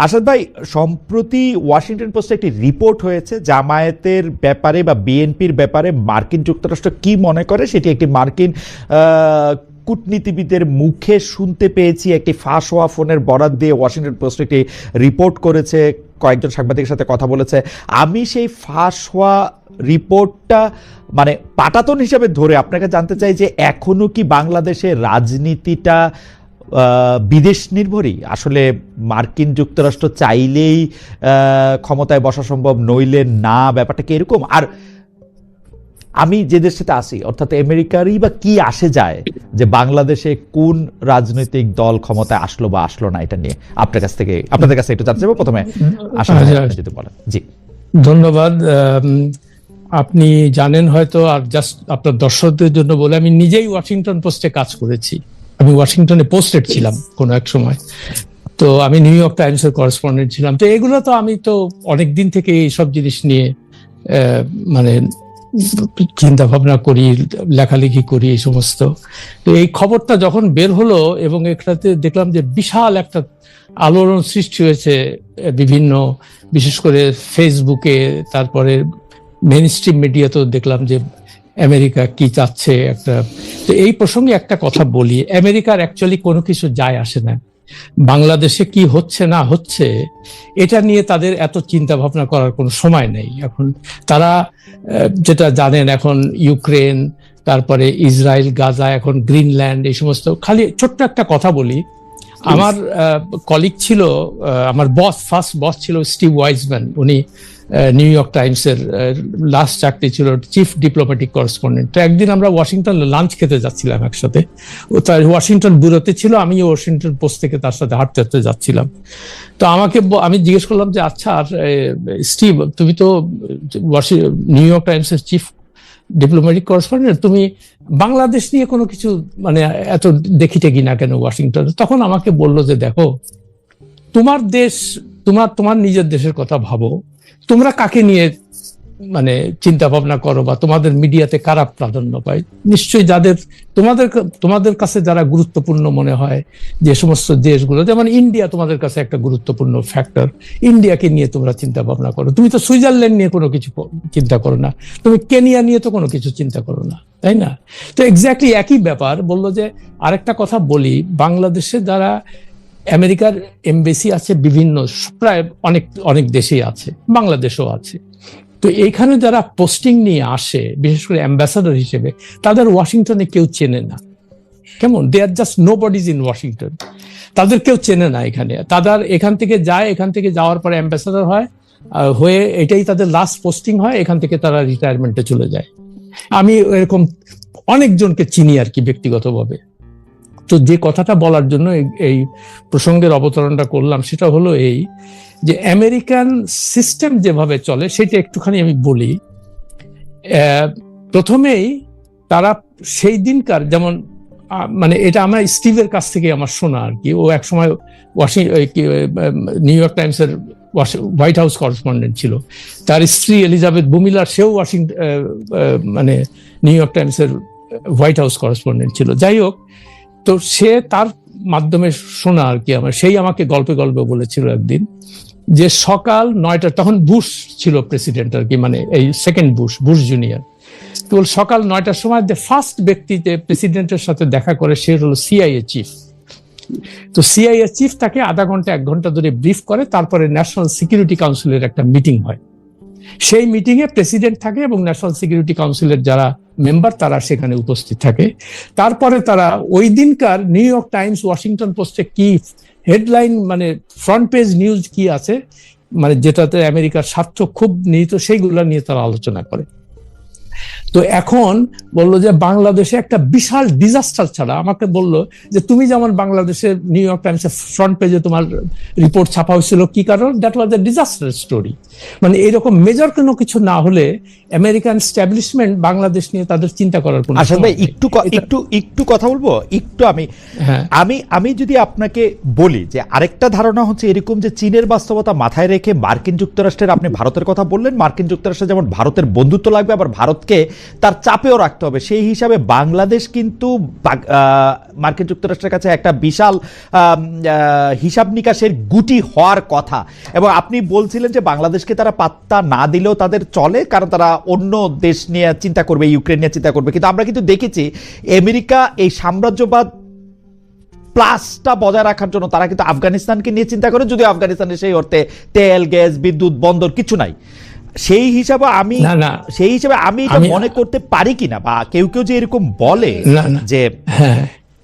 আসাদ ভাই, সম্প্রতি ওয়াশিংটন পোস্টে একটি রিপোর্ট হয়েছে জামায়াতের ব্যাপারে বা বিএনপির ব্যাপারে মার্কিন যুক্তরাষ্ট্র কি মনে করে সেটি একটি মার্কিন কূটনীতিবিদের মুখে শুনতে পেয়েছি। একটি ফাঁস হওয়া ফোনের বরাত দিয়ে ওয়াশিংটন পোস্ট একটি রিপোর্ট করেছে, কয়েকজন সাংবাদিকের সাথে কথা বলেছে। আমি সেই ফাঁস হওয়া রিপোর্টটা মানে পাটাতন হিসাবে ধরে আপনাকে জানতে চাই যে এখনো কি বাংলাদেশের রাজনীতিটা বিদেশ নির্ভরই? আসলে মার্কিন যুক্তরাষ্ট্র চাইলেই ক্ষমতায় বসা সম্ভব, নইলে না, ব্যাপারটা কি এরকম? আর আমি যে দেশটাতে আছি অর্থাৎ আমেরিকারই বা কি আসে যায় যে বাংলাদেশে কোন রাজনৈতিক দল ক্ষমতায় আসলো বা আসলো না, এটা নিয়ে আপনাদের কাছে একটু জানতে চাইবো প্রথমে। আশা যদি বলেন। জি, ধন্যবাদ। আপনি জানেন হয়তো, আর জাস্ট আপনার দর্শকদের জন্য বলে, আমি নিজেই ওয়াশিংটন পোস্টে কাজ করেছি। আমি ওয়াশিংটনে পোস্টেড ছিলাম কোনো এক সময়, তো আমি নিউ ইয়র্ক টাইমসের করেসপন্ডেন্ট ছিলাম। তো এগুলো তো আমি তো অনেক দিন থেকে এইসব জিনিস নিয়ে মানে চিন্তা ভাবনা করি, লেখালেখি করি এই সমস্ত। তো এই খবরটা যখন বের হলো এবং এটাতে দেখলাম যে বিশাল একটা আলোড়ন সৃষ্টি হয়েছে বিভিন্ন, বিশেষ করে ফেসবুকে, তারপরে মেইন স্ট্রিম মিডিয়াতেও দেখলাম যে আমেরিকা কি চাচ্ছে একটা। তো এই প্রসঙ্গে একটা কথা বলি, আমেরিকার অ্যাকচুয়ালি কোনো কিছু যায় আসে না বাংলাদেশে কি হচ্ছে না হচ্ছে, এটা নিয়ে তাদের এত চিন্তা ভাবনা করার কোনো সময় নেই এখন। তারা যেটা জানেন, এখন ইউক্রেন, তারপরে ইসরায়েল, গাজা, এখন গ্রিনল্যান্ড, এই সমস্ত। খালি ছোট্ট একটা কথা বলি, আমার কলিগ ছিল, আমার ফার্স্ট বস ছিল স্টিভ ওয়াইজম্যান। উনি নিউ ইয়র্ক টাইমসের লাস্ট চাকরি ছিল চিফ ডিপ্লোম্যাটিক করেসপন্ডেন্ট। তো একদিন আমরা ওয়াশিংটন লাঞ্চ খেতে যাচ্ছিলাম একসাথে, ও তার ওয়াশিংটন ব্যুরোতে ছিল, আমি ওয়াশিংটন পোস্ট থেকে তার সাথে হাঁটতে হাঁটতে যাচ্ছিলাম। তো আমি জিজ্ঞেস করলাম যে আচ্ছা, আর স্টিভ, তুমি তো নিউ ইয়র্ক টাইমসের চিফ ডিপ্লোম্যাটিক করেসপন্ডেন্ট, তুমি বাংলাদেশ নিয়ে কোনো কিছু মানে এত দেখি টেকি না কেন ওয়াশিংটনে? তখন আমাকে বললো যে দেখো, তোমার দেশ, তোমার নিজের দেশের কথা ভাবো, তোমরা কাকে নিয়ে মানে চিন্তা ভাবনা করো, বা তোমাদের মিডিয়াতে কারা প্রাধান্য পায়? নিশ্চয়ই যাদের তোমাদের কাছে যারা গুরুত্বপূর্ণ মনে হয়, যে সমস্ত দেশগুলো, যেমন ইন্ডিয়া তোমাদের কাছে একটা গুরুত্বপূর্ণ ফ্যাক্টর, ইন্ডিয়াকে নিয়ে তোমরা চিন্তা ভাবনা করো। তুমি তো সুইজারল্যান্ড নিয়ে কোনো কিছু চিন্তা করো না, তুমি কেনিয়া নিয়ে তো কোনো কিছু চিন্তা করো না, তাই না? তো এক্স্যাক্টলি একই ব্যাপার বললো। যে আরেকটা কথা বলি, বাংলাদেশে যারা আমেরিকার এমবেসি আছে বিভিন্ন, প্রায় অনেক দেশেই আছে, বাংলাদেশও আছে। তো এইখানে যারা পোস্টিং নিয়ে আসে, বিশেষ করে অ্যাম্বাসাডার হিসেবে, তাদের ওয়াশিংটনে কেউ চেনে না। কেমন, they are just nobodies in Washington. তাদের কেউ চেনে না এখানে। তাদের এখান থেকে যায়, এখান থেকে যাওয়ার পরে অ্যাম্বাসাডার হয়ে এটাই তাদের লাস্ট পোস্টিং হয়, এখান থেকে তারা রিটায়ারমেন্টে চলে যায়। আমি এরকম অনেকজনকে চিনি আর কি ব্যক্তিগতভাবে। তো যে কথাটা বলার জন্য এই প্রসঙ্গের অবতরণটা করলাম, সেটা হলো এই যে আমেরিকান সিস্টেম যেভাবে চলে সেটা একটুখানি আমি বলি। প্রথমেই তারা সেই দিনকার, যেমন মানে এটা আমার স্টিভের কাছ থেকে আমার শোনা আর কি। ও একসময় নিউ ইয়র্ক টাইমসের হোয়াইট হাউস করেসপন্ডেন্ট ছিল। তার স্ত্রী এলিজাবেথ বুমিলার, সেও মানে নিউ ইয়র্ক টাইমসের হোয়াইট হাউস করেসপন্ডেন্ট ছিল। যাই হোক, তো সে তার মাধ্যমে শোনা আর কি আমার, সেই আমাকে গল্পে বলেছিল একদিন যে সকাল 9টা, তখন বুশ ছিল প্রেসিডেন্ট আর কি, মানে এই সেকেন্ড বুশ জুনিয়র। তো সকাল 9টার সময় যে ফার্স্ট ব্যক্তি যে প্রেসিডেন্টের সাথে দেখা করে সে হলো সিআইএ চিফ। তো সিআইএ চিফ তাকে আধা ঘন্টা 1 ঘন্টা ধরে ব্রিফ করে, তারপরে ন্যাশনাল সিকিউরিটি কাউন্সিলের একটা মিটিং হয়। সেই মিটিং এ প্রেসিডেন্ট থাকে এবং ন্যাশনাল সিকিউরিটি কাউন্সিলের যারা মেম্বার তারা সেখানে উপস্থিত থাকে। তারপরে তারা ওই দিনকার নিউ ইয়র্ক টাইমস, ওয়াশিংটন পোস্টে কি হেডলাইন, মানে ফ্রন্ট পেজ নিউজ কি আছে, মানে যেটাতে আমেরিকার স্বার্থ খুব নিহিত, সেইগুলো নিয়ে তারা আলোচনা করে। তো এখন বললো যে বাংলাদেশে একটা বিশাল ডিজাস্টার ছাড়া, আমাকে বললো যে তুমি যেমন বাংলাদেশের নিউ ইয়র্ক টাইমসের ফ্রন্ট পেজে তোমার রিপোর্ট ছাপা হয়েছিল, কি কারণ? That was a disaster story. মানে এরকম মেজর কোনো কিছু না হলে আমেরিকান এস্টাবলিশমেন্ট বাংলাদেশ নিয়ে তাদের চিন্তা করার কোনো। আসলে ভাই একটু কথা বলবো, একটু আমি যদি আপনাকে বলি যে আরেকটা ধারণা হচ্ছে এরকম যে চীনের বাস্তবতা মাথায় রেখে মার্কিন যুক্তরাষ্ট্রের, আপনি ভারতের কথা বললেন, মার্কিন যুক্তরাষ্ট্র যেমন ভারতের বন্ধুত্ব লাগবে, আবার ভারতকে তার চাপেও রাখতে হবে। সেই হিসাবে বাংলাদেশ কিন্তু মার্কিন যুক্তরাষ্ট্রের কাছে একটা বিশাল হিসাব নিকাশের গুটি হওয়ার কথা। এবং আপনি বলছিলেন যে বাংলাদেশকে তারা পাত্তা না দিলেও তাদের চলে, কারণ তারা অন্য দেশ নিয়ে চিন্তা করবে, ইউক্রেন নিয়ে চিন্তা করবে। কিন্তু আমরা কিন্তু দেখেছি আমেরিকা এই সাম্রাজ্যবাদ প্লাসটা বজায় রাখার জন্য তারা কিন্তু আফগানিস্তানকে নিয়ে চিন্তা করে, যদিও আফগানিস্তানের সেই অর্থে তেল, গ্যাস, বিদ্যুৎ, বন্দর কিছু নাই। সেই হিসাবে আমি এটা মনে করতে পারি কিনা, বা কেউ কেউ যে এরকম বলে যে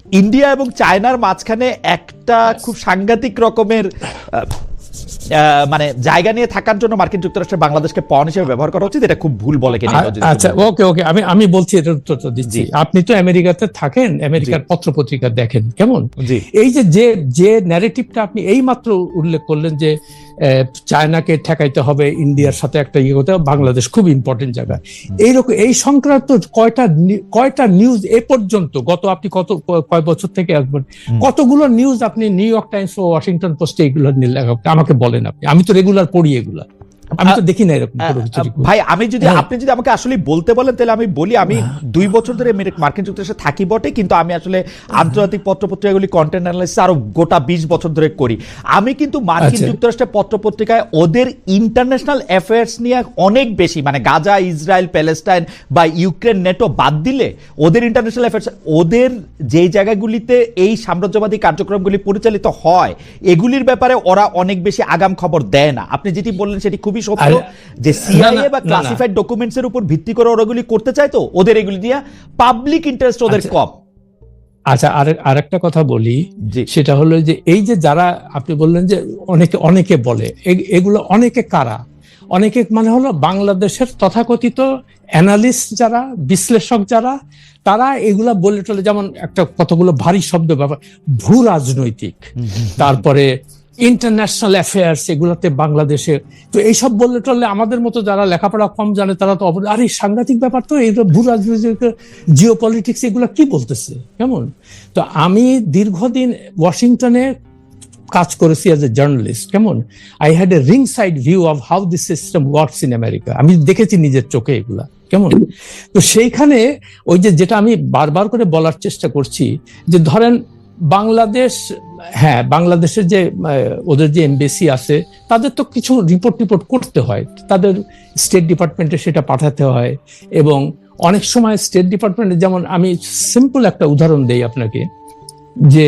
ইন্ডিয়া এবং চায়নার মাঝখানে একটা খুব সাংঘাতিক রকমের মানে জায়গা নিয়ে থাকার জন্য মার্কিন যুক্তরাষ্ট্রের বাংলাদেশকে পণ হিসেবে ব্যবহার করা উচিত, এটা খুব ভুল বলে কিনা। আচ্ছা, ওকে, আমি বলছি, এটার উত্তরটা দিচ্ছি। আপনি তো আমেরিকাতে থাকেন, আমেরিকার পত্রপত্রিকা দেখেন, কেমন? এই যে ন্যারেটিভটা আপনি এই মাত্র উল্লেখ করলেন যে চায়নাকে ঠেকাইতে হবে, ইন্ডিয়ার সাথে একটা ইয়ে করতে হবে, বাংলাদেশ খুব ইম্পর্টেন্ট জায়গা, এইরকম এই সংক্রান্ত কয়টা নিউজ এ পর্যন্ত গত আপনি কয় বছর থেকে আসবেন, কতগুলো নিউজ আপনি নিউ ইয়র্ক টাইমস ও ওয়াশিংটন পোস্টে এগুলো আমাকে বলেন। আপনি তো রেগুলার পড়ি এগুলা, আমি তো দেখি না এরকম ভাই। আপনি যদি আমাকে আসলে বলতে বলেন তাহলে আমি বলি, আমি 2 বছর ধরে মার্কিন যুক্তরাষ্ট্রে থাকি বটে, কিন্তু আমি আসলে আন্তর্জাতিক পত্রপত্রিকাগুলি কন্টেন্ট অ্যানালাইসিস আরো গোটা 20 বছর ধরে করি। আমি কিন্তু মার্কিন যুক্তরাষ্ট্রের পত্রপত্রিকায় ওদের ইন্টারন্যাশনাল অ্যাফেয়ার্স নিয়ে অনেক বেশি, মানে গাজা, ইসরায়েল, প্যালেস্টাইন বা ইউক্রেন, নেটো বাদ দিলে ওদের ইন্টারন্যাশনাল অ্যাফেয়ার্স, ওদের যেই জায়গাগুলিতে এই সাম্রাজ্যবাদী কার্যক্রমগুলি পরিচালিত হয় এগুলির ব্যাপারে ওরা অনেক বেশি আগাম খবর দেয় না। আপনি যেটি বললেন সেটি খুবই সত্য, যে সিআইএ বা ক্লাসিফাইড ডকুমেন্টস এর উপর ভিত্তি করে ওরাগুলি করতে চায়, তো ওদের এগুলি দিয়ে পাবলিক ইন্টারেস্ট ওদের কম। আচ্ছা, আরেকটা কথা বলি, সেটা হলো যে এই যে যারা আপনি বললেন যে অনেকে বলে, এগুলো অনেকে কারা? অনেকে মানে হলো বাংলাদেশের তথাকথিত অ্যানালিস্ট যারা, বিশ্লেষক যারা, তারা এগুলা বলে টলে, যেমন একটা কতগুলো ভারী শব্দ ব্যাপার, ভূ রাজনৈতিক, তারপরে ইন্টারন্যাশনাল অ্যাফেয়ার্স, এগুলাতে বাংলাদেশে তো এইসব বললে টললে আমাদের মতো যারা লেখাপড়া কম জানে তারা তো আরে সাংঘাতিক ব্যাপার, তো এই ভূ রাজনৈতিক, জিও পলিটিক্স, এগুলো কি বলতেছে, কেমন? তো আমি দীর্ঘদিন ওয়াশিংটনে কাজ করেছি অ্যাজ এ জার্নালিস্ট, কেমন? I had a ring side view of how this system works in America. আমি দেখেছি নিজের চোখে এগুলা, কেমন? তো সেইখানে ওই যেটা আমি বারবার করে বলার চেষ্টা করছি, যে ধরেন বাংলাদেশ, বাংলাদেশের যে ওদের যে এমবেসি আছে তাদের তো কিছু রিপোর্ট করতে হয়, তাদের স্টেট ডিপার্টমেন্টে সেটা পাঠাতে হয়, এবং অনেক সময় স্টেট ডিপার্টমেন্টে, যেমন আমি সিম্পল একটা উদাহরণ দেই আপনাকে, যে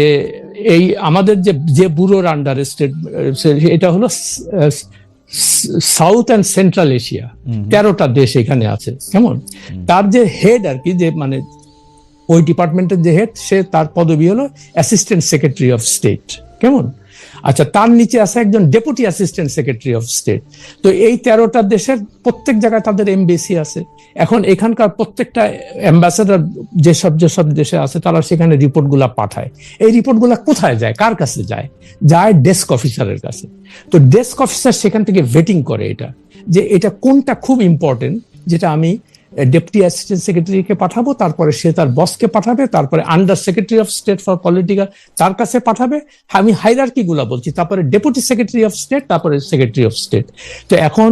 এই আমাদের যে ব্যুরোর আন্ডারে স্টেট, এটা হলো সাউথ অ্যান্ড সেন্ট্রাল এশিয়া, 13টা দেশ এখানে আছে, কেমন? তার যে হেড আর কি, যে মানে ওই ডিপার্টমেন্টের যে হেড, সে তার পদবি হলো অ্যাসিস্ট্যান্ট সেক্রেটারি অফ স্টেট, কেমন? আচ্ছা, তার নিচে আছে একজন deputy assistant secretary of state. তো এই 13টা দেশের প্রত্যেক জায়গায় তাদের এমবেসি আছে। এখন এখানকার প্রত্যেকটা অ্যাম্বাসেডর যেসব দেশে আছে, তারা সেখানে রিপোর্টগুলা পাঠায়। এই রিপোর্টগুলা কোথায় যায়, কার কাছে যায়? ডেস্ক অফিসারের কাছে। তো ডেস্ক অফিসার সেখান থেকে ভেটিং করে এটা, যে এটা কোনটা খুব ইম্পর্টেন্ট, যেটা আমি ডেপুটি অ্যাসিস্ট্যান্ট সেক্রেটারিকে পাঠাবো, তারপরে সে তার বসকে পাঠাবে, তারপরে under secretary of state for political তার কাছে পাঠাবে। আমি হাইরার্কি গুলা বলছি, তারপরে ডেপুটি সেক্রেটারি অফ স্টেট, তারপরে সেক্রেটারি অফ স্টেট। তো এখন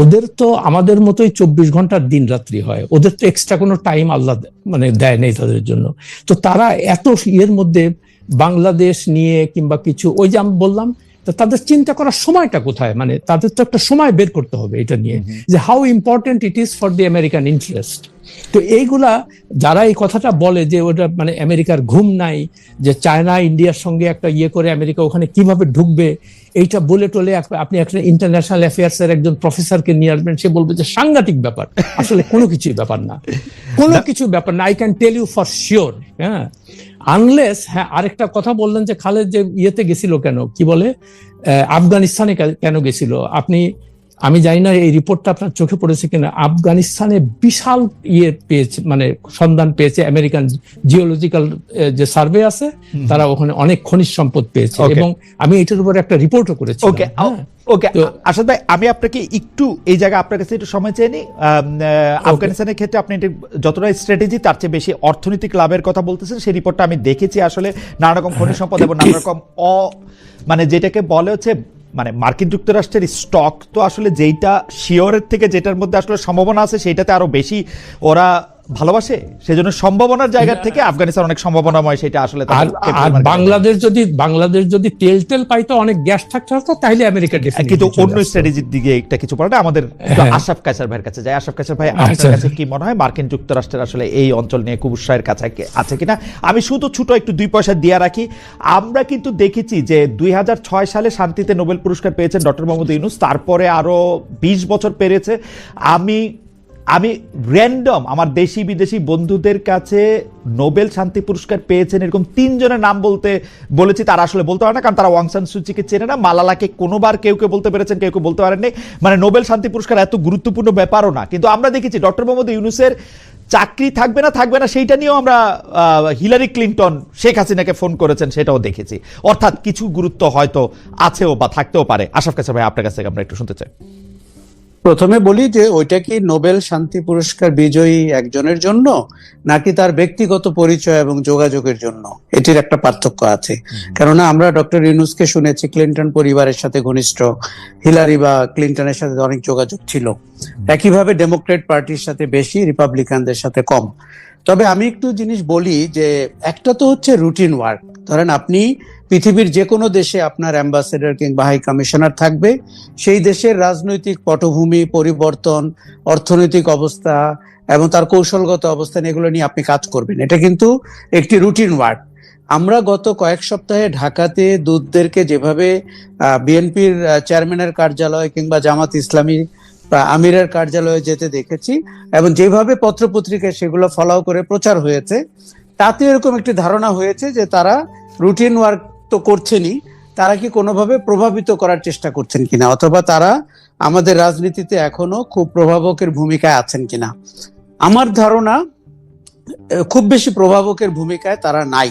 ওদের তো আমাদের মতোই 24 ঘন্টার দিন রাত্রি হয়, ওদের তো এক্সট্রা কোনো টাইম আল্লাহ মানে দেয় নেই তাদের জন্য। তো তারা এত ইয়ের মধ্যে বাংলাদেশ নিয়ে কিংবা কিছু, ওই যে আমি বললাম, তো তাদের চিন্তা করার সময়টা কোথায়? মানে তাদের তো একটা সময় বের করতে হবে এটা নিয়ে, যে how important it is for the American interest. তো এইগুলা যারা এই কথাটা বলে যে ওটা মানে আমেরিকার ঘুম নাই, যে চায়না ইন্ডিয়ার সঙ্গে একটা ইয়ে করে আমেরিকা ওখানে কিভাবে ঢুকবে, এইটা বলে টলে আপনি একটা ইন্টারন্যাশনাল অ্যাফেয়ার্স এর একজন প্রফেসরকে নিয়ে আসবেন, সে বলবে যে সাংঘাতিক ব্যাপার। আসলে কোনো কিছুই ব্যাপার না, কোনো কিছু ব্যাপার না। I can tell you for sure. হ্যাঁ, আনলেস, আরেকটা কথা বললেন যে খালেদ যে ইয়েতে গেছিল কেন, কি বলে, আফগানিস্তানে কেন গেছিল? আমি জানি না এই রিপোর্টটা আপনার চোখে পড়েছে কিনা, আফগানিস্তানে বিশাল পেয়েছে, মানে সন্ধান পেয়েছে আমেরিকান জিওলজিক্যাল যে সার্ভে আছে, তারা ওখানে অনেক খনিজ সম্পদ পেয়েছে, এবং আমি এটার উপরে একটা রিপোর্টও করেছি। ওকে, আসাদ ভাই, আমি আপনাকে একটু এই জায়গায় আপনার কাছে একটু সময় চেয়ে নিই। আফগানিস্তানের ক্ষেত্রে আপনি যতটা স্ট্র্যাটেজি তার চেয়ে বেশি অর্থনৈতিক লাভের কথা বলতেছেন। সেই রিপোর্টটা আমি দেখেছি, আসলে নানা রকম খনিজ সম্পদ এবং নানা রকম মানে যেটাকে বলে হচ্ছে মানে মার্কিন যুক্তরাষ্ট্রের স্টক তো আসলে যেইটা শিওরের থেকে যেটার মধ্যে আসলে সম্ভাবনা আছে সেইটাতে আরো বেশি ওরা ভালোবাসে, সেজন্য সম্ভাবনার জায়গা থেকে আফগানিস্তান অনেক সম্ভাবনাময়, সেটা আসলে আর বাংলাদেশ যদি তেল পাইতো, অনেক গ্যাস থাকতো, তাহলে আমেরিকা কিন্তু অন্য স্ট্র্যাটেজির দিকে একটা কিছু বলাটা আমাদের আশরাফ কায়সার ভাইয়ের কাছে যায়। আশরাফ কায়সার ভাই, আপনার কাছে কি মনে হয় মার্কিন যুক্তরাষ্ট্রের আসলে এই অঞ্চল নিয়ে খুব উৎসাহের কাছে আছে কিনা? আমি শুধু ছোট একটু 2 পয়সা দিয়ে রাখি, আমরা কিন্তু দেখেছি যে 2006 সালে শান্তিতে নোবেল পুরস্কার পেয়েছেন ডক্টর মোহাম্মদ ইউনূস, তারপরে আরো 20 বছর পেরেছে। আমি র্যান্ডম আমার দেশি বিদেশি বন্ধুদের কাছে নোবেল শান্তি পুরস্কার পেয়েছেন এরকম 3 জনের নাম বলেছি, তারা আসলে বলতে পারে না, কারণ তারা অং সান সুচিকে চেনে না। মালালাকে কোনোবার কেউ বলতে পেরেছেন, কেউ বলতে পারেননি। মানে নোবেল শান্তি পুরস্কার এত গুরুত্বপূর্ণ ব্যাপারও না, কিন্তু আমরা দেখেছি ডক্টর মোহাম্মদ ইউনূসের চাকরি থাকবে না সেইটা নিয়েও আমরা হিলারি ক্লিন্টন শেখ হাসিনাকে ফোন করেছেন, সেটাও দেখেছি। অর্থাৎ কিছু গুরুত্ব হয়তো আছেও বা থাকতেও পারে। আশরাফ কায়সার ভাই, আপনার কাছ থেকে আমরা একটু শুনতে চাই। প্রথমে বলি যে ওইটা কি নোবেল শান্তি পুরস্কার বিজয়ী একজনের জন্য নাকি তার ব্যক্তিগত পরিচয় এবং যোগাযোগের জন্য, এটির একটা পার্থক্য আছে। কেননা আমরা ডক্টর ইউনূসকে শুনেছি ক্লিন্টন পরিবারের সাথে ঘনিষ্ঠ, হিলারি বা ক্লিন্টনের সাথে অনেক যোগাযোগ ছিল। একইভাবে ডেমোক্রেট পার্টির সাথে বেশি, রিপাবলিকানদের সাথে কম। তবে আমি একটু জিনিস বলি যে একটা তো হচ্ছে রুটিন ওয়ার্ক। ধরেন আপনি পৃথিবীর যে কোনো দেশে আপনার অ্যাম্বাসেডর কিংবা হাই কমিশনার থাকবে, সেই দেশের রাজনৈতিক পটভূমি পরিবর্তন, অর্থনৈতিক অবস্থা এবং তার কৌশলগত অবস্থান, এগুলো নিয়ে আপনি কাজ করবেন। এটা কিন্তু একটি রুটিন ওয়ার্ক। আমরা গত কয়েক সপ্তাহে ঢাকাতে দূতদেরকে যেভাবে বিএনপির চেয়ারম্যানের কার্যালয় কিংবা জামাত ইসলামী আমিরের কার্যালয়ে যেতে দেখেছি, এবং যেভাবে পত্রপত্রিকায় সেগুলো ফলো করে প্রচার হয়েছে, তাতে এরকম একটি ধারণা হয়েছে যে তারা রুটিন ওয়ার্ক তো করছেনই, তারা কি কোনোভাবে প্রভাবিত করার চেষ্টা করছেন কিনা, অথবা তারা আমাদের রাজনীতিতে এখনো খুব প্রভাবকের ভূমিকায় আছেন কিনা। আমার ধারণা খুব বেশি প্রভাবকের ভূমিকায় তারা নাই,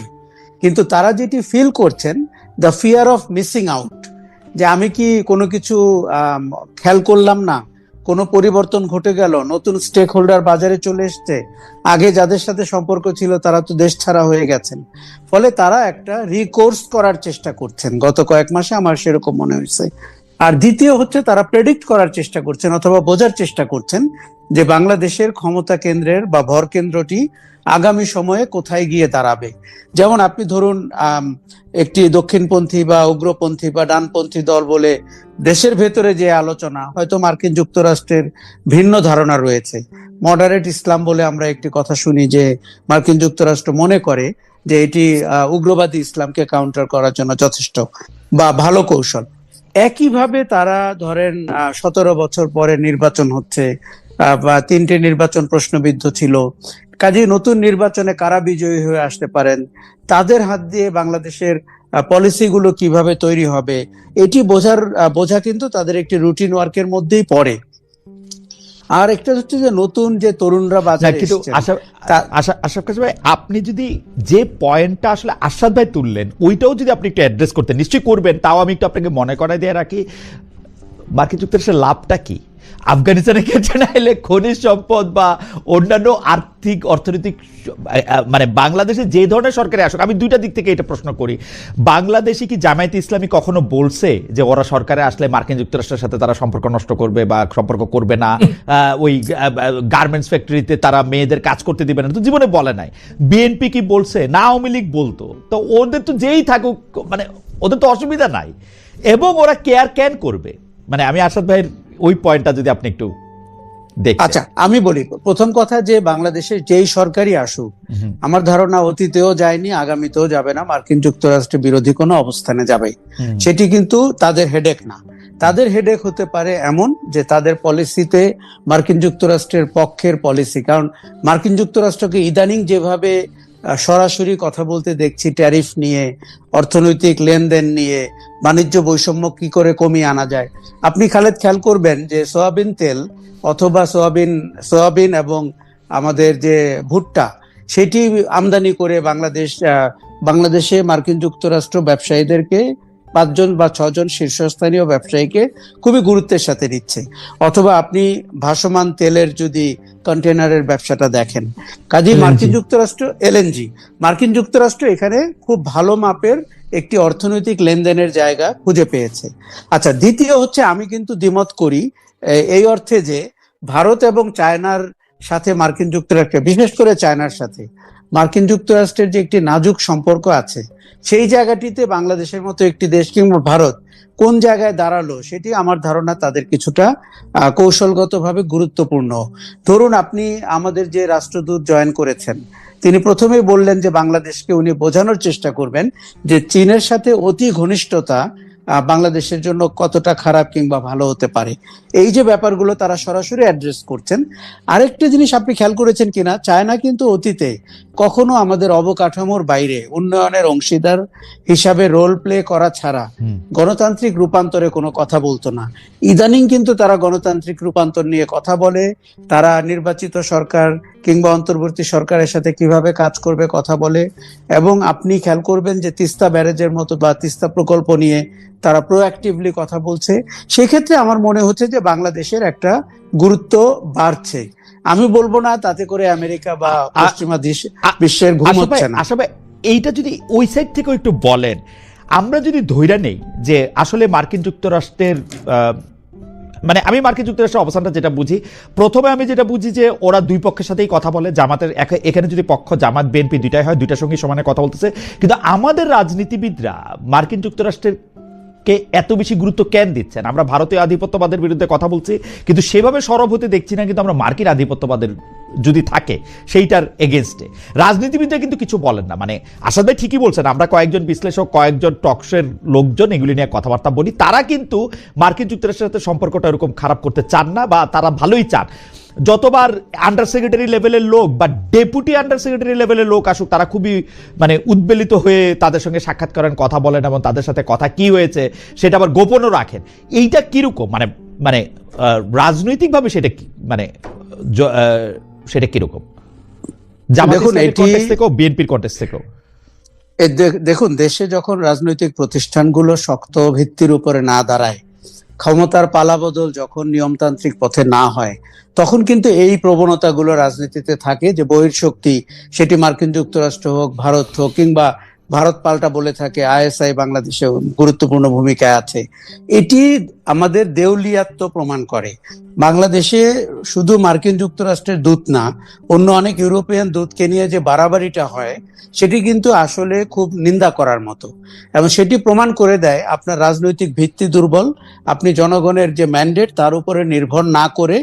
কিন্তু তারা যেটি ফিল করছেন, the fear of missing out, যে আমি কি কোনো কিছু খেয়াল করলাম না, কোনো পরিবর্তন ঘটে গেল, নতুন স্টেক হোল্ডার বাজারে চলে এসছে, আগে যাদের সাথে সম্পর্ক ছিল তারা তো দেশ ছাড়া হয়ে গেছেন, ফলে তারা একটা রিকোর্স করার চেষ্টা করছেন গত কয়েক মাসে, আমার সেরকম মনে হয়েছে। আর দ্বিতীয় হচ্ছে তারা প্রেডিক্ট করার চেষ্টা করছেন অথবা বোঝার চেষ্টা করছেন যে বাংলাদেশের ক্ষমতা কেন্দ্রের বা ভর কেন্দ্রটি আগামী সময়ে কোথায় গিয়ে দাঁড়াবে। যেমন আপনি ধরুন একটি দক্ষিণপন্থী বা উগ্রপন্থী বা ডানপন্থী দল বলে দেশের ভেতরে যে আলোচনা, হয়তো মার্কিন যুক্তরাষ্ট্রের ভিন্ন ধারণা রয়েছে। মডারেট ইসলাম বলে আমরা একটি কথা শুনি, যে মার্কিন যুক্তরাষ্ট্র মনে করে যে এটি উগ্রবাদী ইসলামকে কাউন্টার করার জন্য যথেষ্ট বা ভালো কৌশল। একইভাবে তারা ধরেন 17 বছর পরে নির্বাচন হচ্ছে, বা 3টে নির্বাচন প্রশ্নবিদ্ধ ছিল, কাজেই নতুন নির্বাচনে কারা বিজয়ী হয়ে আসতে পারেন, তাদের হাত দিয়ে বাংলাদেশের পলিসিগুলো কিভাবে তৈরি হবে, এটি বোঝা কিন্তু তাদের একটি রুটিন ওয়ার্কের মধ্যেই পড়ে। আর একটা হচ্ছে যে নতুন যে তরুণরা বাজারে এসেছেন। আশরাফ কায়সার ভাই, আপনি যদি যে পয়েন্টটা আসলে আশরাফ ভাই তুললেন, ওইটাও যদি আপনি একটু অ্যাড্রেস করতেন, নিশ্চয়ই করবেন, তাও আমি একটু আপনাকে মনে করাই দিয়ে রাখি, মার্কিন যুক্তরাষ্ট্রের লাভটা কি? আফগানিস্তানের ক্ষেত্রে না এলে খনিজ সম্পদ বা অন্যান্য অর্থনৈতিক, মানে বাংলাদেশে যে ধরনের সরকারে আসুক, আমি 2টা দিক থেকে এটা প্রশ্ন করি। বাংলাদেশে কি জামায়াতে ইসলামী কখনো বলছে যে ওরা সরকারে আসলে মার্কিন যুক্তরাষ্ট্রের সাথে তারা সম্পর্ক নষ্ট করবে বা সম্পর্ক করবে না, ওই গার্মেন্টস ফ্যাক্টরিতে তারা মেয়েদের কাজ করতে দিবে না? তো জীবনে বলে নাই। বিএনপি কি বলছে? না, আওয়ামী লীগ বলতো। তো ওদের তো যেই থাকুক, মানে ওদের তো অসুবিধা নাই, এবং ওরা কেয়ার ক্যান করবে। মানে আমি আসাদ ভাইয়ের ওই পয়েন্টটা যদি আপনি একটু দেখেন। আচ্ছা, আমি বলি প্রথম কথা যে বাংলাদেশের যেই সরকারই আসুক, আমার ধারণা অতীতেও যায়নি, আগামীতেও যাবে না, মার্কিন যুক্তরাষ্ট্রের বিরোধী কোনো অবস্থানে যাবে, সেটি কিন্তু তাদের হেডেক না। তাদের হেডেক হতে পারে এমন যে তাদের পলিসিতে মার্কিন যুক্তরাষ্ট্রের পক্ষের পলিসি, কারণ মার্কিন যুক্তরাষ্ট্রকে ইদানিং যেভাবে সরাসরি কথা বলতে দেখছি ট্যারিফ নিয়ে, অর্থনৈতিক লেনদেন নিয়ে, বাণিজ্য বৈষম্য কি করে কমিয়ে আনা যায়। আপনি খালেদ খেয়াল করবেন যে সয়াবিন তেল অথবা সয়াবিন এবং আমাদের যে ভুট্টা, সেটি আমদানি করে বাংলাদেশে মার্কিন যুক্তরাষ্ট্র ব্যবসায়ীদেরকে 5 জন বা 6 জন শীর্ষস্থানীয় ব্যবসায়ীকে খুবই গুরুত্বের সাথে নিচ্ছে। অথবা আপনি ভাসমান তেলের যদি কন্টেনারের ব্যবসাটা দেখেন, কাজেই LNG মার্কিন যুক্তরাষ্ট্র এলএনজি, মার্কিন যুক্তরাষ্ট্র এখানে খুব ভালো মাপের একটি অর্থনৈতিক লেনদেনের জায়গা খুঁজে পেয়েছে। আচ্ছা, দ্বিতীয় হচ্ছে আমি কিন্তু দ্বিমত করি এই অর্থে যে ভারত এবং চায়নার সাথে মার্কিন যুক্তরাষ্ট্র, বিশেষ করে চায়নার সাথে মার্কিন যুক্তরাষ্ট্রের যে একটি নাজুক সম্পর্ক আছে, সেই জায়গাটিতে বাংলাদেশের মতো একটি দেশ কিংবা ভারত কোন জায়গায় দাঁড়ালো সেটি আমার ধারণা তাদের কিছুটা কৌশলগতভাবে গুরুত্বপূর্ণ। ধরুন আপনি আমাদের যে রাষ্ট্রদূত জয়েন করেছেন, তিনি প্রথমেই বললেন যে বাংলাদেশকে উনি বোঝানোর চেষ্টা করবেন যে চীনের সাথে অতি ঘনিষ্ঠতা বাংলাদেশের জন্য কতটা খারাপ কিংবা ভালো হতে পারে। এই যে ব্যাপারগুলো তারা সরাসরি অ্যাড্রেস করছেন। আরেকটা জিনিস আপনি খেয়াল করেছেন কিনা, চায়না কিন্তু অতীতে কখনো আমাদের অবকাঠামোর বাইরে উন্নয়নের অংশীদার হিসাবে রোল প্লে করা ছাড়া গণতান্ত্রিক রূপান্তরে কোনো কথা বলতো না। ইদানিং কিন্তু তারা গণতান্ত্রিক রূপান্তর নিয়ে কথা বলে, তারা নির্বাচিত সরকার কিংবা অন্তর্বর্তী সরকারের সাথে কিভাবে কাজ করবে কথা বলে, এবং আপনি খেয়াল করবেন যে তিস্তা ব্যারেজের মতো বা তিস্তা প্রকল্প নিয়ে তারা প্রোঅ্যাক্টিভলি কথা বলছে। সেক্ষেত্রে আমার মনে হচ্ছে যে বাংলাদেশের একটা গুরুত্ব বাড়ছে। আমি বলবো না তাতে করে আমেরিকা বা পশ্চিমা বিশ্বের ঘুম হচ্ছে না। আসলে এইটা যদি ওই সাইড থেকে একটু বলেন, আমরা যদি ধইরা নেই যে আসলে মার্কিন যুক্তরাষ্ট্রের মানে আমি মার্কিন যুক্তরাষ্ট্রের অবস্থানটা যেটা বুঝি, প্রথমে আমি যেটা বুঝি যে ওরা দুই পক্ষের সাথেই কথা বলে, জামাতের এখানে যদি পক্ষ জামাত বিএনপি দুইটাই হয়, দুইটার সঙ্গে সমানে কথা বলতেছে। কিন্তু আমাদের রাজনীতিবিদরা মার্কিন যুক্তরাষ্ট্রের কে এত বেশি গুরুত্ব কেন দিচ্ছেন? আমরা ভারতীয় আধিপত্যবাদের বিরুদ্ধে কথা বলছি, কিন্তু সেভাবে সরব হতে দেখছি না। কিন্তু আমরা মার্কিন আধিপত্যবাদের যদি থাকে সেইটার এগেনস্টে রাজনীতিবিদরা কিন্তু কিছু বলেন না। মানে আসাদ ভাই ঠিকই বলছেন, আমরা কয়েকজন বিশ্লেষক, কয়েকজন টকশের লোকজন এগুলি নিয়ে কথাবার্তা বলি, তারা কিন্তু মার্কিন যুক্তরাষ্ট্রের সাথে সম্পর্কটা এরকম খারাপ করতে চান না, বা তারা ভালোই চান। যতবার আন্ডার সেক্রেটারি লেভেলের লোক বা ডেপুটি আন্ডার সেক্রেটারি লেভেলের লোক আসুক, তারা খুবই মানে উদ্বেলিত হয়ে তাদের সঙ্গে সাক্ষাৎ করেন, কথা বলেন, এবং তাদের সাথে কথা কি হয়েছে সেটা আবার গোপনও রাখেন। এইটা কিরকম মানে মানে রাজনৈতিকভাবে সেটা কি মানে সেটা কিরকম? দেখুন, বিএনপির কন্টেক্সট থেকেও দেখুন, দেশে যখন রাজনৈতিক প্রতিষ্ঠানগুলো শক্ত ভিত্তির উপরে না দাঁড়ায়, ক্ষমতার পালাবদল যখন নিয়মতান্ত্রিক পথে না হয়, তখন কিন্তু এই প্রবণতাগুলো রাজনীতিতে থাকে যে বহির্শক্তি, সেটি মার্কিন যুক্তরাষ্ট্র হোক, ভারত হোক, কিংবা ভারত পাল্টা বলে থাকে আইএসআই বাংলাদেশে গুরুত্বপূর্ণ ভূমিকায় আছে। এটি আমাদের দেউলিয়াত্ব প্রমাণ করে। বাংলাদেশে শুধু মার্কিন যুক্তরাষ্ট্রের দূত না, অন্য অনেক ইউরোপিয়ান দূতকে নিয়ে যে বাড়াবাড়িটা হয়, সেটি কিন্তু আসলে খুব নিন্দা করার মতো, এবং সেটি প্রমাণ করে দেয় আপনার রাজনৈতিক ভিত্তি দুর্বল। আপনি জনগণের যে ম্যান্ডেট তার উপরে নির্ভর না করে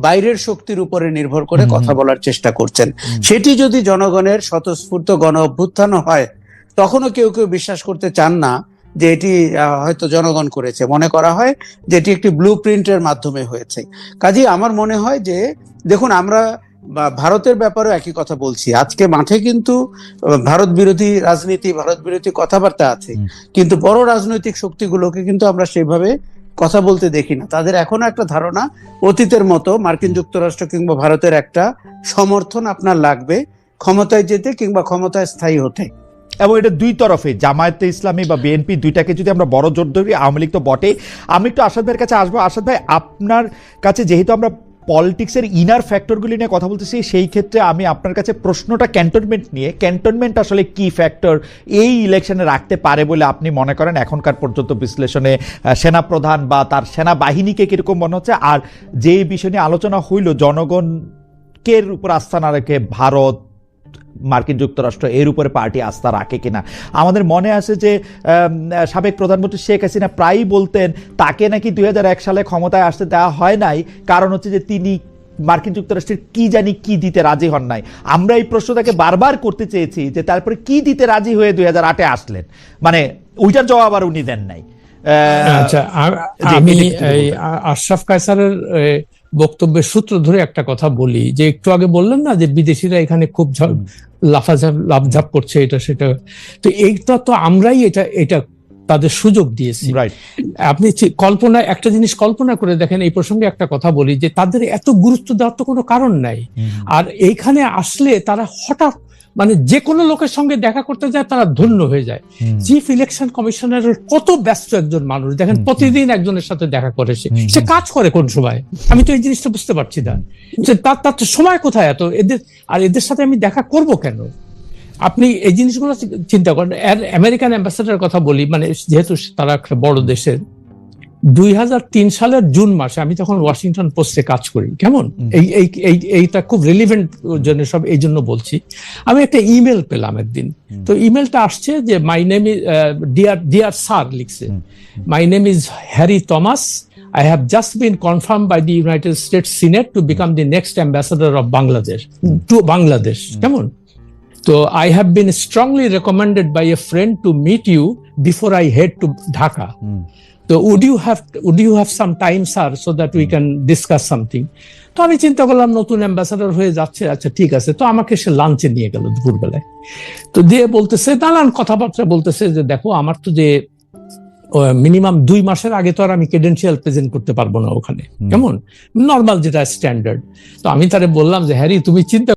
বাইরের শক্তির উপরে নির্ভর করে কথা বলার চেষ্টা করছেন। সেটি যদি জনগণের স্বতঃস্ফূর্ত গণ অভ্যুত্থান হয়, তখনও কেউ কেউ বিশ্বাস করতে চান না যে এটি হয়তো জনগণ করেছে, মনে করা হয় যে এটি একটি ব্লু প্রিন্টের মাধ্যমে হয়েছে। কাজেই আমার মনে হয় যে দেখুন, আমরা ভারতের ব্যাপারেও একই কথা বলছি। আজকে মাঠে কিন্তু ভারত বিরোধী রাজনীতি, ভারত বিরোধী কথাবার্তা আছে, কিন্তু বড় রাজনৈতিক শক্তিগুলোকে কিন্তু আমরা সেভাবে কথা বলতে দেখি না। তাদের এখনো একটা ধারণা অতীতের মতো মার্কিন যুক্তরাষ্ট্র কিংবা ভারতের একটা সমর্থন আপনার লাগবে ক্ষমতায় যেতে কিংবা ক্ষমতায় স্থায়ী হতে। এবং এটা দুই তরফে, জামায়াতে ইসলামী বা বিএনপি দুইটাকে যদি আমরা বড় জোর ধরি, আওয়ামী লীগ তো বটেই। আমি একটু আসাদ ভাইয়ের কাছে আসবো। আসাদ ভাই, আপনার কাছে যেহেতু আমরা পলিটিক্সের ইনার ফ্যাক্টরগুলি নিয়ে কথা বলতেছি, সেই ক্ষেত্রে আমি আপনার কাছে প্রশ্নটা ক্যান্টনমেন্ট নিয়ে। ক্যান্টনমেন্ট আসলে কি ফ্যাক্টর এই ইলেকশনে রাখতে পারে বলে আপনি মনে করেন? এখনকার পর্যন্ত বিশ্লেষণে সেনাপ্রধান বা তার সেনাবাহিনীকে কিরকম মনে হচ্ছে? আর যে বিষয় নিয়ে আলোচনা হইল, জনগণকে উপর আস্থা না রেখে ভারত, মার্কিন যুক্তরাষ্ট্র এর উপরে পার্টি আস্থা রাখে কিনা। আমাদের মনে আছে যে সাবেক প্রধানমন্ত্রী শেখ হাসিনা প্রায়ই বলতেন তাকে নাকি 2001 সালে ক্ষমতায় আসতে দেওয়া হয় নাই, কারণ হচ্ছে যে তিনি মার্কিন যুক্তরাষ্ট্রের কি জানি কি দিতে রাজি হন নাই। আমরা এই প্রশ্নটাকে বারবার করতে চেয়েছি যে তারপরে কি দিতে রাজি হয়ে 2008-এ আসলেন, মানে ওইটার জবাব আর উনি দেন নাই। আচ্ছা, আমি আশরাফ কায়সারের বক্তব্যের সূত্র ধরে একটা কথা বলি, যে একটু আগে বললেন না যে বিদেশিরা এখানে খুব লাফঝাপ করছে, এটা সেটা। তো এইটা তো আমরাই এটা তাদের সুযোগ দিয়েছি। আপনি একটা জিনিস কল্পনা করে দেখেন, এই প্রসঙ্গে একটা কথা বলি, যে তাদের এত গুরুত্ব দেওয়ার তো কোনো কারণ নাই। আর এইখানে আসলে তারা হঠাৎ মানে যে কোনো লোকের সঙ্গে দেখা করতে যায় তারা ধন্য হয়ে যায়। চিফ ইলেকশন কমিশনার কত ব্যস্ত একজন মানুষ, দেখেন প্রতিদিন একজনের সাথে দেখা করে, সে কাজ করে কোন সময়, আমি তো এই জিনিসটা বুঝতে পারছি না যে তার তো সময় কোথায় এত, এদের সাথে আমি দেখা করব কেন? আপনি এই জিনিসগুলো চিন্তা করেন। আমেরিকান অ্যাম্বাসেডার কথা বলি, মানে যেহেতু তারা একটা বড় দেশের, 2003 সালের জুন মাসে আমি তখন ওয়াশিংটন পোস্টে কাজ করি, কেমন এইটা খুব রিলিভেন্ট জন্য সব এই জন্য বলছি। আমি একটা ইমেল পেলাম একদিন, তো ইমেলটা আসছে যে my name is dear sir লিখছে, my name is Harry Thomas, I have just been confirmed by the United States Senate to become the next ambassador of Bangladesh to Bangladesh, কেমন? So I have been strongly recommended by a friend to meet you before I head to Dhaka. So would you have some time, sir, so that we can discuss something? তো আমি চিন্তা করলাম নতুন ambassador হয়ে যাচ্ছে, আচ্ছা ঠিক আছে। তো আমাকে সে লাঞ্চে নিয়ে গেল দুপুরবেলায়, তো দিয়ে বলতেছে, নানান কথাবার্তা বলতেছে যে দেখো আমার তো যে মিনিমাম 2 মাসের আগে তো আর আমি ক্রেডেনশিয়াল প্রেজেন্ট করতে পারবো না ওখানে, কেমন নর্মাল যেটা স্ট্যান্ডার্ড। তো আমি তারে বললাম যে হ্যারি তুমি চিন্তা